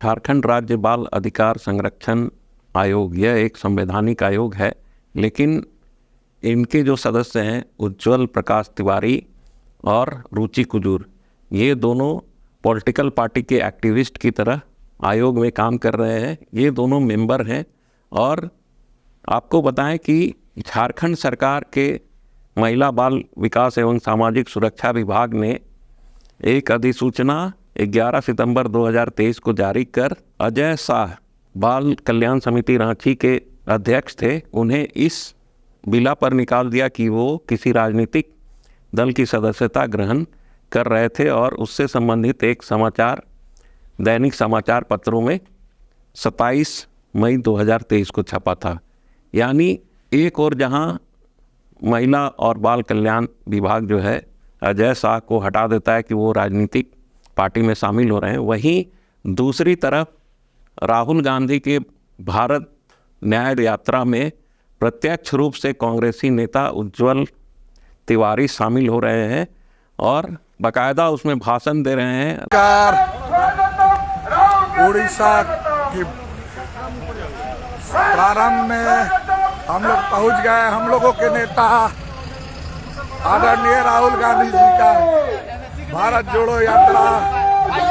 झारखंड राज्य बाल अधिकार संरक्षण आयोग यह एक संवैधानिक आयोग है, लेकिन इनके जो सदस्य हैं उज्ज्वल प्रकाश तिवारी और रुचि कुजूर, ये दोनों पॉलिटिकल पार्टी के एक्टिविस्ट की तरह आयोग में काम कर रहे हैं। ये दोनों मेंबर हैं और आपको बताएं कि झारखंड सरकार के महिला बाल विकास एवं सामाजिक सुरक्षा विभाग ने एक अधिसूचना 11 सितंबर 2023 को जारी कर अजय शाह बाल कल्याण समिति रांची के अध्यक्ष थे, उन्हें इस बिला पर निकाल दिया कि वो किसी राजनीतिक दल की सदस्यता ग्रहण कर रहे थे और उससे संबंधित एक दैनिक समाचार पत्रों में 27 मई 2023 को छपा था। यानी एक और जहां महिला और बाल कल्याण विभाग जो है अजय शाह को हटा देता है कि वो राजनीतिक पार्टी में शामिल हो रहे हैं, वहीं दूसरी तरफ राहुल गांधी के भारत न्याय यात्रा में प्रत्यक्ष रूप से कांग्रेसी नेता उज्ज्वल तिवारी शामिल हो रहे हैं और बाकायदा उसमें भाषण दे रहे हैं। उड़ीसा की प्रारंभ में हम लोग पहुंच गए। हम लोगों के नेता आदरणीय राहुल गांधी जी का भारत जोड़ो यात्रा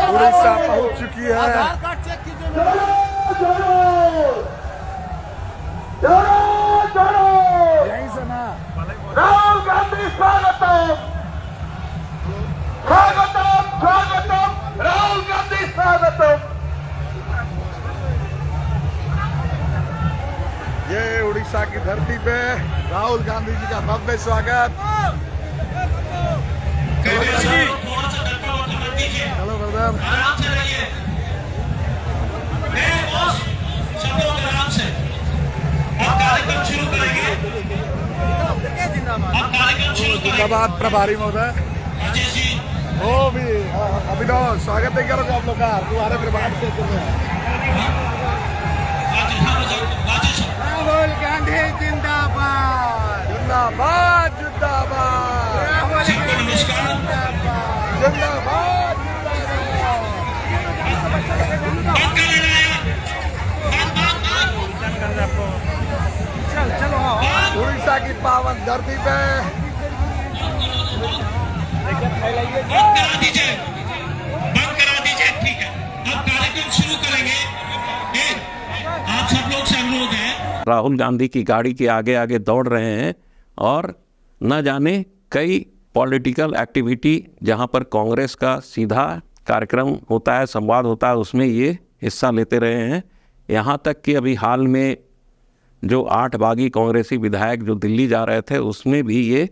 उड़ीसा पहुंच चुकी है। यहीं से ना राहुल गांधी स्वागतम स्वागतम स्वागतम राहुल गांधी स्वागतम। ये उड़ीसा की धरती पे राहुल गांधी जी का भव्य स्वागत। हेलो ब्रदर, आराम से रहिए। मेरे बॉस शब्दों के आराम से और कार्यक्रम शुरू करेंगे। जिंदाबाद प्रभारी महोदय। राजेश जी, वो भी अभिनव स्वागत है करोगे आप लोग का तुम्हारे प्रभार से। राजेश राहुल गांधी जिंदाबाद जिंदाबाद जिंदाबाद। सबको नमस्कार। जिंदाबाद बात कर लेना है। बात उड़ीसा की पावन धरती पे करा दीजिए, बंद करा दीजिए। ठीक है, अब कार्यक्रम शुरू करेंगे। आप सब लोग से अनुरोध है। राहुल गांधी की गाड़ी के आगे आगे दौड़ रहे हैं और न जाने कई पॉलिटिकल एक्टिविटी जहां पर कांग्रेस का सीधा कार्यक्रम होता है, संवाद होता है, उसमें ये हिस्सा लेते रहे हैं। यहां तक कि अभी हाल में जो 8 बागी कांग्रेसी विधायक जो दिल्ली जा रहे थे उसमें भी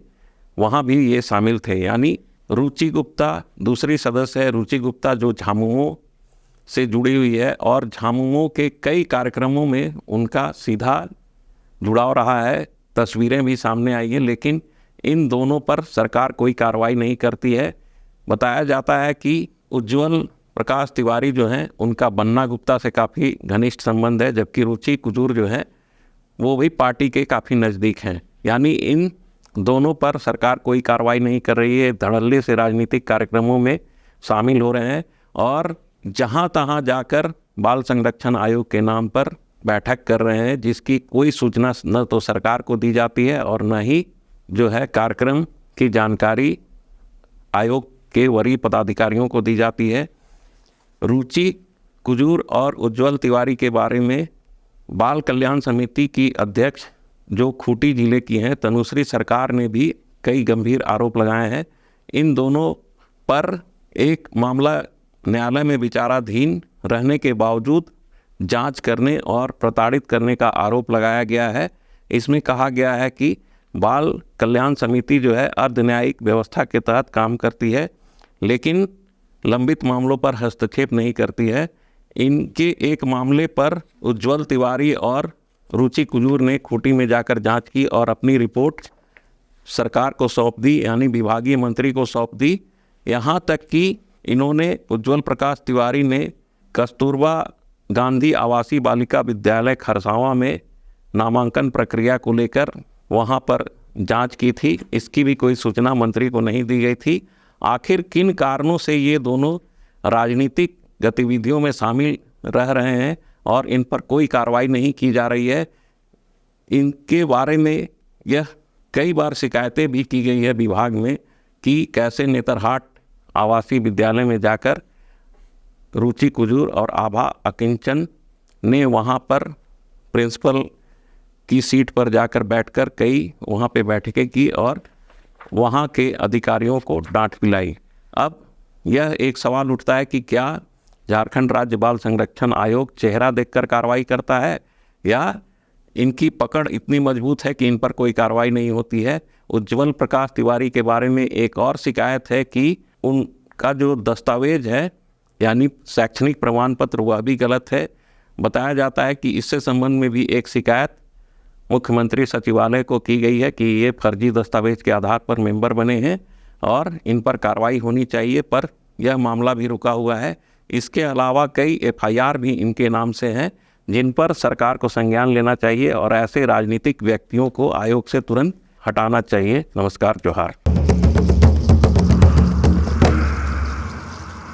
वहां भी ये शामिल थे। यानी रुचि गुप्ता दूसरी सदस्य है। रुचि गुप्ता जो झामुमो से जुड़ी हुई है और झामुमो के कई कार्यक्रमों में उनका सीधा जुड़ाव रहा है। तस्वीरें भी सामने आई हैं, लेकिन इन दोनों पर सरकार कोई कार्रवाई नहीं करती है। बताया जाता है कि उज्ज्वल प्रकाश तिवारी जो हैं उनका बन्ना गुप्ता से काफ़ी घनिष्ठ संबंध है, जबकि रुचि कुजूर जो है वो भी पार्टी के काफ़ी नज़दीक हैं। यानी इन दोनों पर सरकार कोई कार्रवाई नहीं कर रही है, धड़ल्ले से राजनीतिक कार्यक्रमों में शामिल हो रहे हैं और जहां तहां जाकर बाल संरक्षण आयोग के नाम पर बैठक कर रहे हैं, जिसकी कोई सूचना न तो सरकार को दी जाती है और न ही जो है कार्यक्रम की जानकारी आयोग के वरीय पदाधिकारियों को दी जाती है। रुचि कुजूर और उज्ज्वल तिवारी के बारे में बाल कल्याण समिति की अध्यक्ष जो खूंटी जिले की हैं तनुश्री सरकार ने भी कई गंभीर आरोप लगाए हैं। इन दोनों पर एक मामला न्यायालय में विचाराधीन रहने के बावजूद जांच करने और प्रताड़ित करने का आरोप लगाया गया है। इसमें कहा गया है कि बाल कल्याण समिति जो है अर्ध न्यायिक व्यवस्था के तहत काम करती है, लेकिन लंबित मामलों पर हस्तक्षेप नहीं करती है। इनके एक मामले पर उज्ज्वल तिवारी और रुचि कुजूर ने खूंटी में जाकर जांच की और अपनी रिपोर्ट सरकार को सौंप दी, यानी विभागीय मंत्री को सौंप दी। यहाँ तक कि इन्होंने उज्ज्वल प्रकाश तिवारी ने कस्तूरबा गांधी आवासीय बालिका विद्यालय खरसावां में नामांकन प्रक्रिया को लेकर वहां पर जांच की थी। इसकी भी कोई सूचना मंत्री को नहीं दी गई थी। आखिर किन कारणों से ये दोनों राजनीतिक गतिविधियों में शामिल रह रहे हैं और इन पर कोई कार्रवाई नहीं की जा रही है। इनके बारे में यह कई बार शिकायतें भी की गई है विभाग में कि कैसे नेतरहाट आवासीय विद्यालय में जाकर रुचि कुजूर और आभा अकिंचन ने वहाँ पर प्रिंसिपल की सीट पर जाकर बैठकर कई वहाँ पे बैठकें की और वहाँ के अधिकारियों को डांट पिलाई। अब यह एक सवाल उठता है कि क्या झारखंड राज्य बाल संरक्षण आयोग चेहरा देखकर कार्रवाई करता है या इनकी पकड़ इतनी मजबूत है कि इन पर कोई कार्रवाई नहीं होती है। उज्ज्वल प्रकाश तिवारी के बारे में एक और शिकायत है कि उनका जो दस्तावेज है यानी शैक्षणिक प्रमाण पत्र वह भी गलत है। बताया जाता है कि इससे संबंध में भी एक शिकायत मुख्यमंत्री सचिवालय को की गई है कि ये फर्जी दस्तावेज के आधार पर मेंबर बने हैं और इन पर कार्रवाई होनी चाहिए, पर यह मामला भी रुका हुआ है। इसके अलावा कई FIR भी इनके नाम से हैं जिन पर सरकार को संज्ञान लेना चाहिए और ऐसे राजनीतिक व्यक्तियों को आयोग से तुरंत हटाना चाहिए। नमस्कार, जोहार।